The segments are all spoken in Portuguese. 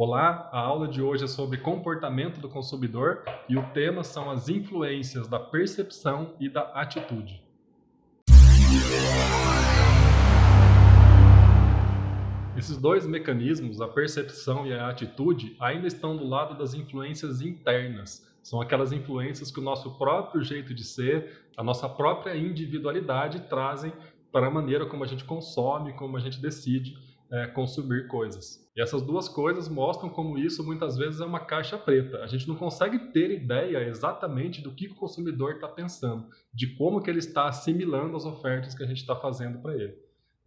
Olá, a aula de hoje é sobre comportamento do consumidor e o tema são as influências da percepção e da atitude. Esses dois mecanismos, a percepção e a atitude, ainda estão do lado das influências internas. São aquelas influências que o nosso próprio jeito de ser, a nossa própria individualidade trazem para a maneira como a gente consome, como a gente decide consumir coisas. E essas duas coisas mostram como isso muitas vezes é uma caixa preta. A gente não consegue ter ideia exatamente do que o consumidor está pensando, de como que ele está assimilando as ofertas que a gente está fazendo para ele.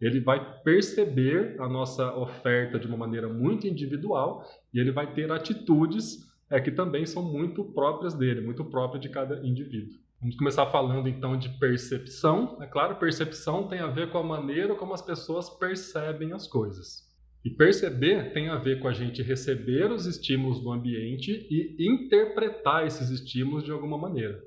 Ele vai perceber a nossa oferta de uma maneira muito individual e ele vai ter atitudes que também são muito próprias dele, muito próprias de cada indivíduo. Vamos começar falando então de percepção. É claro, percepção tem a ver com a maneira como as pessoas percebem as coisas. E perceber tem a ver com a gente receber os estímulos do ambiente e interpretar esses estímulos de alguma maneira.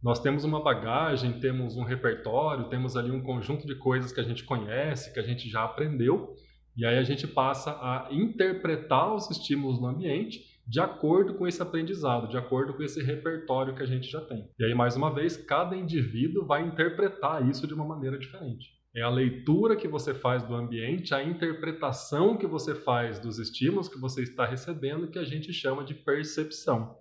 Nós temos uma bagagem, temos um repertório, temos ali um conjunto de coisas que a gente conhece, que a gente já aprendeu, e aí a gente passa a interpretar os estímulos no ambiente de acordo com esse aprendizado, de acordo com esse repertório que a gente já tem. E aí, mais uma vez, cada indivíduo vai interpretar isso de uma maneira diferente. É a leitura que você faz do ambiente, a interpretação que você faz dos estímulos que você está recebendo, que a gente chama de percepção.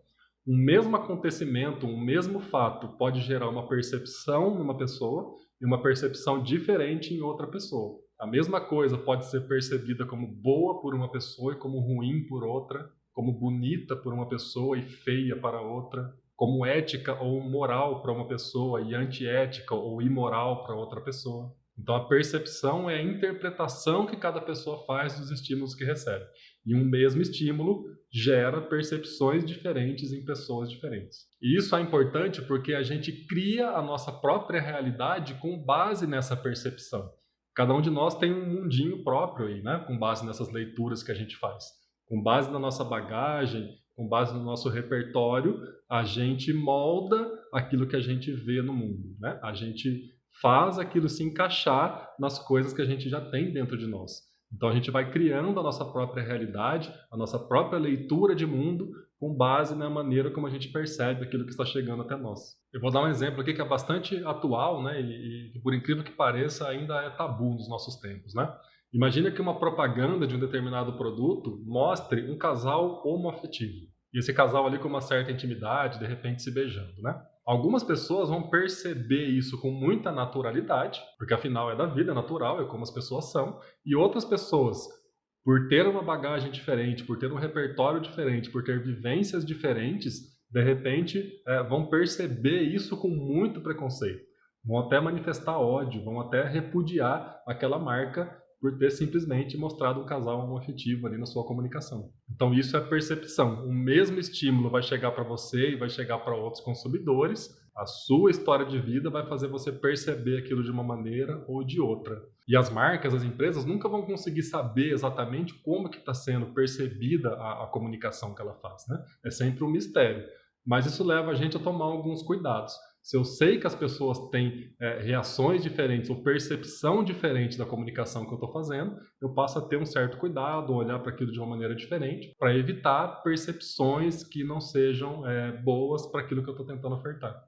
Um mesmo acontecimento, um mesmo fato pode gerar uma percepção numa pessoa e uma percepção diferente em outra pessoa. A mesma coisa pode ser percebida como boa por uma pessoa e como ruim por outra, como bonita por uma pessoa e feia para outra, como ética ou moral para uma pessoa e antiética ou imoral para outra pessoa. Então a percepção é a interpretação que cada pessoa faz dos estímulos que recebe. E um mesmo estímulo gera percepções diferentes em pessoas diferentes. E isso é importante porque a gente cria a nossa própria realidade com base nessa percepção. Cada um de nós tem um mundinho próprio aí, né? Com base nessas leituras que a gente faz. Com base na nossa bagagem, com base no nosso repertório, a gente molda aquilo que a gente vê no mundo, né? A gente faz aquilo se encaixar nas coisas que a gente já tem dentro de nós. Então a gente vai criando a nossa própria realidade, a nossa própria leitura de mundo com base na maneira como a gente percebe aquilo que está chegando até nós. Eu vou dar um exemplo aqui que é bastante atual, né? E por incrível que pareça ainda é tabu nos nossos tempos, né? Imagina que uma propaganda de um determinado produto mostre um casal homoafetivo. E esse casal ali com uma certa intimidade, de repente se beijando, né? Algumas pessoas vão perceber isso com muita naturalidade, porque afinal é da vida, é natural, é como as pessoas são. E outras pessoas, por ter uma bagagem diferente, por ter um repertório diferente, por ter vivências diferentes, de repente vão perceber isso com muito preconceito. Vão até manifestar ódio, vão até repudiar aquela marca por ter simplesmente mostrado um casal homoafetivo ali na sua comunicação. Então isso é percepção. O mesmo estímulo vai chegar para você e vai chegar para outros consumidores. A sua história de vida vai fazer você perceber aquilo de uma maneira ou de outra. E as marcas, as empresas nunca vão conseguir saber exatamente como que está sendo percebida a comunicação que ela faz, né? É sempre um mistério. Mas isso leva a gente a tomar alguns cuidados. Se eu sei que as pessoas têm reações diferentes ou percepção diferente da comunicação que eu estou fazendo, eu passo a ter um certo cuidado, olhar para aquilo de uma maneira diferente, para evitar percepções que não sejam boas para aquilo que eu estou tentando ofertar.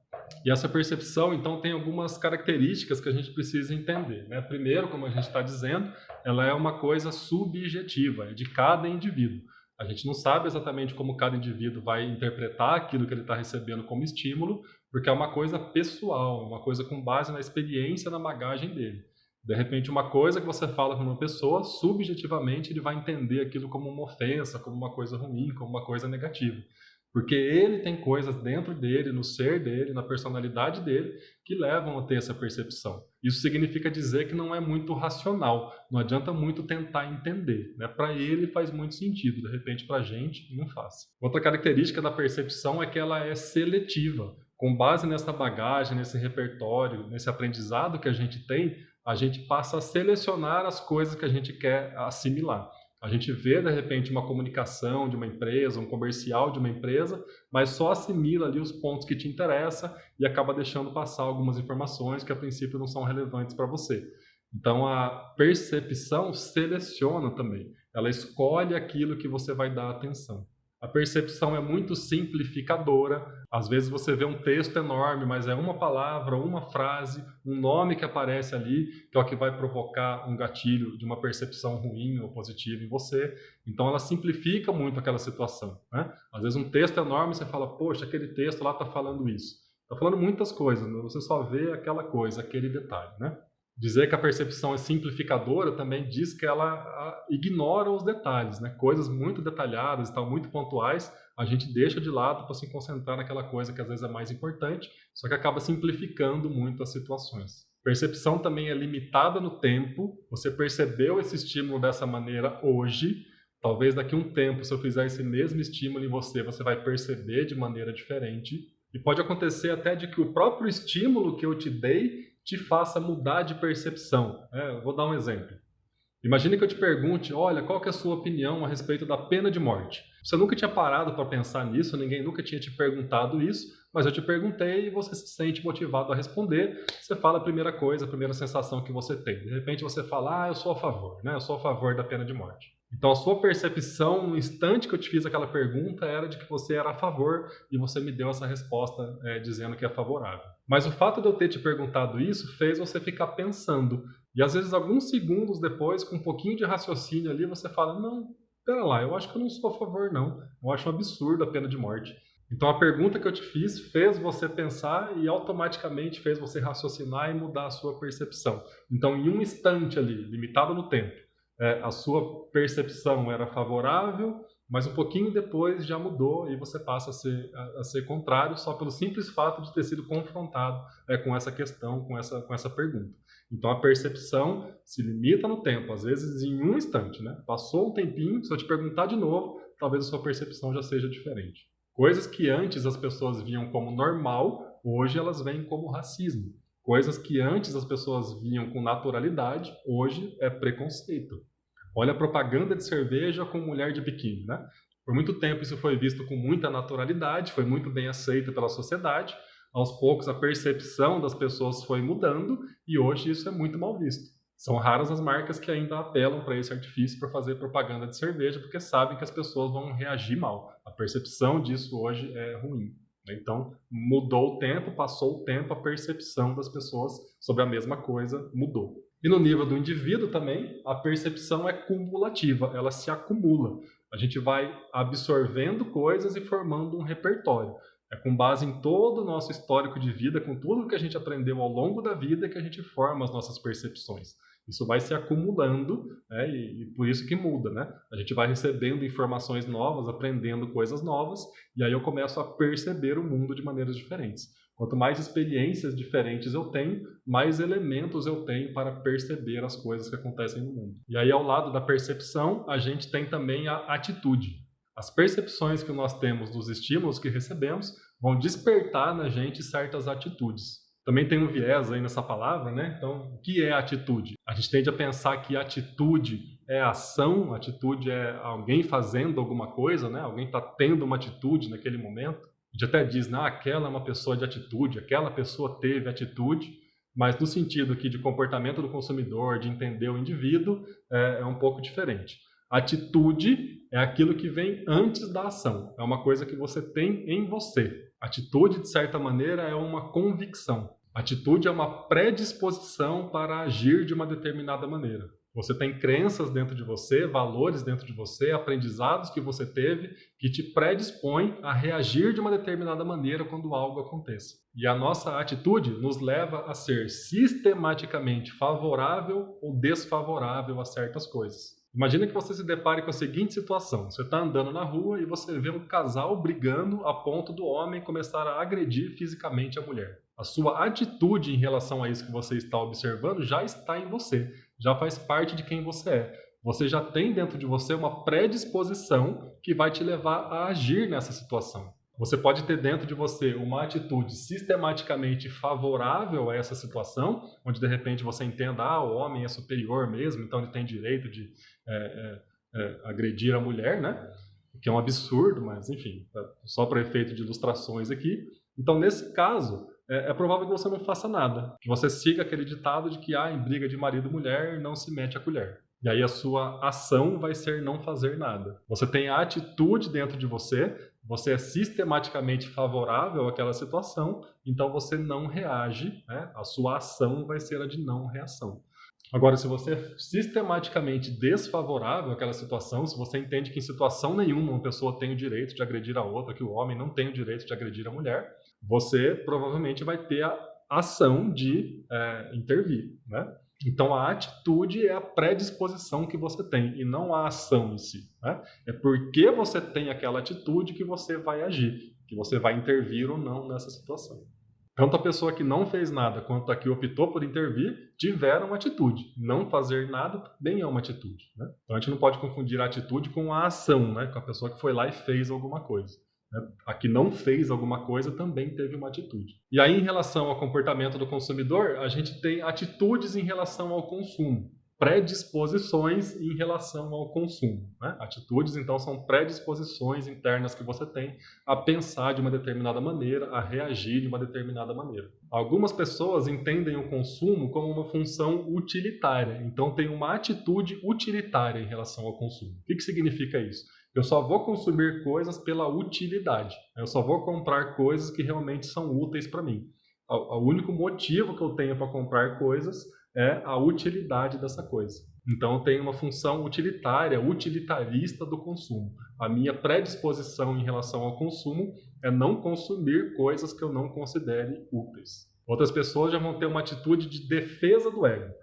E essa percepção, então, tem algumas características que a gente precisa entender, né? Primeiro, como a gente está dizendo, ela é uma coisa subjetiva, é de cada indivíduo. A gente não sabe exatamente como cada indivíduo vai interpretar aquilo que ele está recebendo como estímulo, porque é uma coisa pessoal, uma coisa com base na experiência, na bagagem dele. De repente, uma coisa que você fala para uma pessoa, subjetivamente ele vai entender aquilo como uma ofensa, como uma coisa ruim, como uma coisa negativa. Porque ele tem coisas dentro dele, no ser dele, na personalidade dele, que levam a ter essa percepção. Isso significa dizer que não é muito racional, não adianta muito tentar entender, né? Para ele faz muito sentido, de repente para a gente não faz. Outra característica da percepção é que ela é seletiva. Com base nessa bagagem, nesse repertório, nesse aprendizado que a gente tem, a gente passa a selecionar as coisas que a gente quer assimilar. A gente vê, de repente, uma comunicação de uma empresa, um comercial de uma empresa, mas só assimila ali os pontos que te interessam e acaba deixando passar algumas informações que, a princípio, não são relevantes para você. Então, a percepção seleciona também. ela escolhe aquilo que você vai dar atenção. A percepção é muito simplificadora. Às vezes você vê um texto enorme, mas é uma palavra, uma frase, um nome que aparece ali, que é o que vai provocar um gatilho de uma percepção ruim ou positiva em você. Então ela simplifica muito aquela situação, né? Às vezes um texto enorme, você fala, poxa, aquele texto lá está falando isso. Está falando muitas coisas, né? Você só vê aquela coisa, aquele detalhe, né? Dizer que a percepção é simplificadora também diz que ela ignora os detalhes, né? Coisas muito detalhadas, tal, muito pontuais, a gente deixa de lado para se concentrar naquela coisa que às vezes é mais importante, só que acaba simplificando muito as situações. Percepção também é limitada no tempo. Você percebeu esse estímulo dessa maneira hoje, talvez daqui a um tempo, se eu fizer esse mesmo estímulo em você, você vai perceber de maneira diferente. E pode acontecer até de que o próprio estímulo que eu te dei te faça mudar de percepção. Eu vou dar um exemplo. Imagine que eu te pergunte, olha, qual que é a sua opinião a respeito da pena de morte? Você nunca tinha parado para pensar nisso, ninguém nunca tinha te perguntado isso, mas eu te perguntei e você se sente motivado a responder. Você fala a primeira coisa, a primeira sensação que você tem. De repente você fala, eu sou a favor, né? Eu sou a favor da pena de morte. Então a sua percepção no instante que eu te fiz aquela pergunta era de que você era a favor e você me deu essa resposta dizendo que é favorável. Mas o fato de eu ter te perguntado isso fez você ficar pensando. E às vezes alguns segundos depois, com um pouquinho de raciocínio ali, você fala, não, pera lá, eu acho que eu não sou a favor não. Eu acho um absurdo a pena de morte. Então a pergunta que eu te fiz fez você pensar e automaticamente fez você raciocinar e mudar a sua percepção. Então em um instante ali, limitado no tempo, a sua percepção era favorável, mas um pouquinho depois já mudou e você passa a ser contrário só pelo simples fato de ter sido confrontado com essa questão, com essa pergunta. Então a percepção se limita no tempo, às vezes em um instante, né? Passou um tempinho, se eu te perguntar de novo, talvez a sua percepção já seja diferente. Coisas que antes as pessoas viam como normal, hoje elas veem como racismo. Coisas que antes as pessoas viam com naturalidade, hoje é preconceito. Olha a propaganda de cerveja com mulher de biquíni, né? Por muito tempo isso foi visto com muita naturalidade, foi muito bem aceito pela sociedade. Aos poucos a percepção das pessoas foi mudando e hoje isso é muito mal visto. São raras as marcas que ainda apelam para esse artifício para fazer propaganda de cerveja, porque sabem que as pessoas vão reagir mal. A percepção disso hoje é ruim. Então, mudou o tempo, passou o tempo, a percepção das pessoas sobre a mesma coisa mudou. E no nível do indivíduo também, a percepção é cumulativa, ela se acumula. A gente vai absorvendo coisas e formando um repertório. É com base em todo o nosso histórico de vida, com tudo que a gente aprendeu ao longo da vida, que a gente forma as nossas percepções. Isso vai se acumulando, né, e por isso que muda, né? A gente vai recebendo informações novas, aprendendo coisas novas, e aí eu começo a perceber o mundo de maneiras diferentes. Quanto mais experiências diferentes eu tenho, mais elementos eu tenho para perceber as coisas que acontecem no mundo. E aí, ao lado da percepção, a gente tem também a atitude. As percepções que nós temos dos estímulos que recebemos vão despertar na gente certas atitudes. Também tem um viés aí nessa palavra, né? Então, o que é atitude? A gente tende a pensar que atitude é ação, atitude é alguém fazendo alguma coisa, né? Alguém está tendo uma atitude naquele momento. A gente até diz, aquela é uma pessoa de atitude, aquela pessoa teve atitude, mas no sentido aqui de comportamento do consumidor, de entender o indivíduo, é um pouco diferente. Atitude é aquilo que vem antes da ação, é uma coisa que você tem em você. Atitude, de certa maneira, é uma convicção. Atitude é uma predisposição para agir de uma determinada maneira. Você tem crenças dentro de você, valores dentro de você, aprendizados que você teve que te predispõem a reagir de uma determinada maneira quando algo aconteça. E a nossa atitude nos leva a ser sistematicamente favorável ou desfavorável a certas coisas. Imagina que você se depare com a seguinte situação. Você está andando na rua e você vê um casal brigando a ponto do homem começar a agredir fisicamente a mulher. A sua atitude em relação a isso que você está observando já está em você, já faz parte de quem você é. Você já tem dentro de você uma predisposição que vai te levar a agir nessa situação. Você pode ter dentro de você uma atitude sistematicamente favorável a essa situação, onde de repente você entenda, o homem é superior mesmo, então ele tem direito de agredir a mulher, né? Que é um absurdo, mas enfim, só para efeito de ilustrações aqui. Então, nesse caso, é provável que você não faça nada, que você siga aquele ditado de que em briga de marido e mulher não se mete a colher. E aí a sua ação vai ser não fazer nada. Você tem a atitude dentro de você, você é sistematicamente favorável àquela situação, então você não reage, né? A sua ação vai ser a de não reação. Agora, se você é sistematicamente desfavorável àquela situação, se você entende que em situação nenhuma uma pessoa tem o direito de agredir a outra, que o homem não tem o direito de agredir a mulher, você provavelmente vai ter a ação de intervir, né? Então, a atitude é a predisposição que você tem e não a ação em si, né? É porque você tem aquela atitude que você vai agir, que você vai intervir ou não nessa situação. Tanto a pessoa que não fez nada quanto a que optou por intervir tiveram atitude. Não fazer nada também é uma atitude, né? Então, a gente não pode confundir a atitude com a ação, né? Com a pessoa que foi lá e fez alguma coisa. A que não fez alguma coisa também teve uma atitude. E aí, em relação ao comportamento do consumidor, a gente tem atitudes em relação ao consumo, predisposições em relação ao consumo, né? Atitudes, então, são predisposições internas que você tem a pensar de uma determinada maneira, a reagir de uma determinada maneira. Algumas pessoas entendem o consumo como uma função utilitária, então tem uma atitude utilitária em relação ao consumo. O que significa isso? Eu só vou consumir coisas pela utilidade. Eu só vou comprar coisas que realmente são úteis para mim. O único motivo que eu tenho para comprar coisas é a utilidade dessa coisa. Então, eu tenho uma função utilitária, utilitarista do consumo. A minha predisposição em relação ao consumo é não consumir coisas que eu não considere úteis. Outras pessoas já vão ter uma atitude de defesa do ego.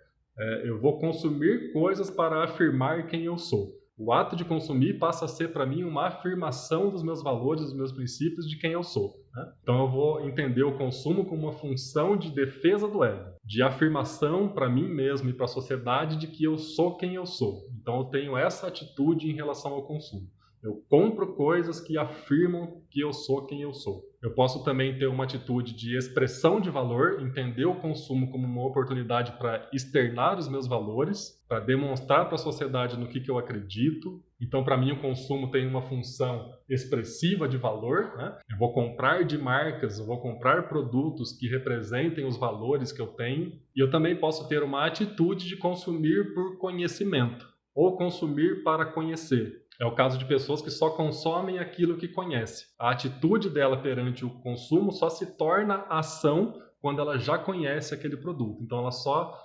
Eu vou consumir coisas para afirmar quem eu sou. O ato de consumir passa a ser para mim uma afirmação dos meus valores, dos meus princípios, de quem eu sou, né? Então eu vou entender o consumo como uma função de defesa do ego, de afirmação para mim mesmo e para a sociedade de que eu sou quem eu sou. Então eu tenho essa atitude em relação ao consumo. Eu compro coisas que afirmam que eu sou quem eu sou. Eu posso também ter uma atitude de expressão de valor, entender o consumo como uma oportunidade para externar os meus valores, para demonstrar para a sociedade no que eu acredito. Então, para mim, o consumo tem uma função expressiva de valor, né? Eu vou comprar de marcas, eu vou comprar produtos que representem os valores que eu tenho. E eu também posso ter uma atitude de consumir por conhecimento, ou consumir para conhecer. É o caso de pessoas que só consomem aquilo que conhecem. A atitude dela perante o consumo só se torna ação quando ela já conhece aquele produto. Então, ela só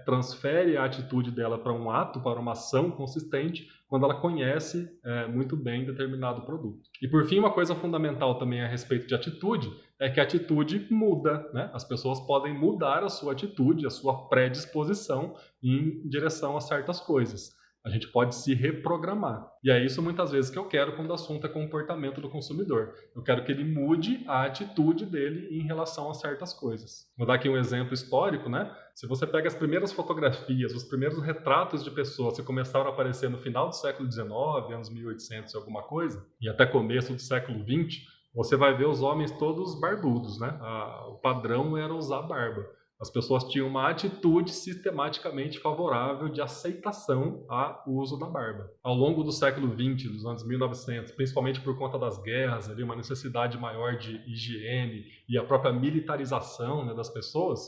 transfere a atitude dela para um ato, para uma ação consistente, quando ela conhece muito bem determinado produto. E, por fim, uma coisa fundamental também a respeito de atitude é que a atitude muda, né? As pessoas podem mudar a sua atitude, a sua predisposição em direção a certas coisas. A gente pode se reprogramar. E é isso muitas vezes que eu quero quando o assunto é comportamento do consumidor. Eu quero que ele mude a atitude dele em relação a certas coisas. Vou dar aqui um exemplo histórico, né? Se você pega as primeiras fotografias, os primeiros retratos de pessoas que começaram a aparecer no final do século XIX, anos 1800 e alguma coisa, e até começo do século XX, você vai ver os homens todos barbudos, né? O padrão era usar barba. As pessoas tinham uma atitude sistematicamente favorável de aceitação ao uso da barba. Ao longo do século XX, dos anos 1900, principalmente por conta das guerras, ali, uma necessidade maior de higiene e a própria militarização, né, das pessoas,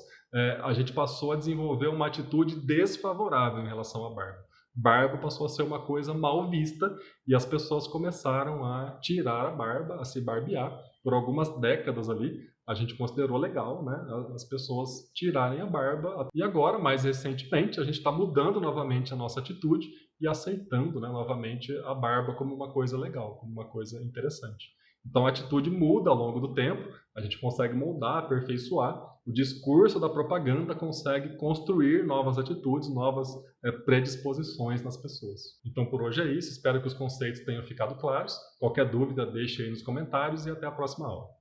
a gente passou a desenvolver uma atitude desfavorável em relação à barba. Barba passou a ser uma coisa mal vista e as pessoas começaram a tirar a barba, a se barbear. Por algumas décadas ali, a gente considerou legal, né, as pessoas tirarem a barba. E agora, mais recentemente, a gente está mudando novamente a nossa atitude e aceitando, né, novamente a barba como uma coisa legal, como uma coisa interessante. Então a atitude muda ao longo do tempo, a gente consegue moldar, aperfeiçoar. O discurso da propaganda consegue construir novas atitudes, novas predisposições nas pessoas. Então por hoje é isso, espero que os conceitos tenham ficado claros. Qualquer dúvida, deixe aí nos comentários e até a próxima aula.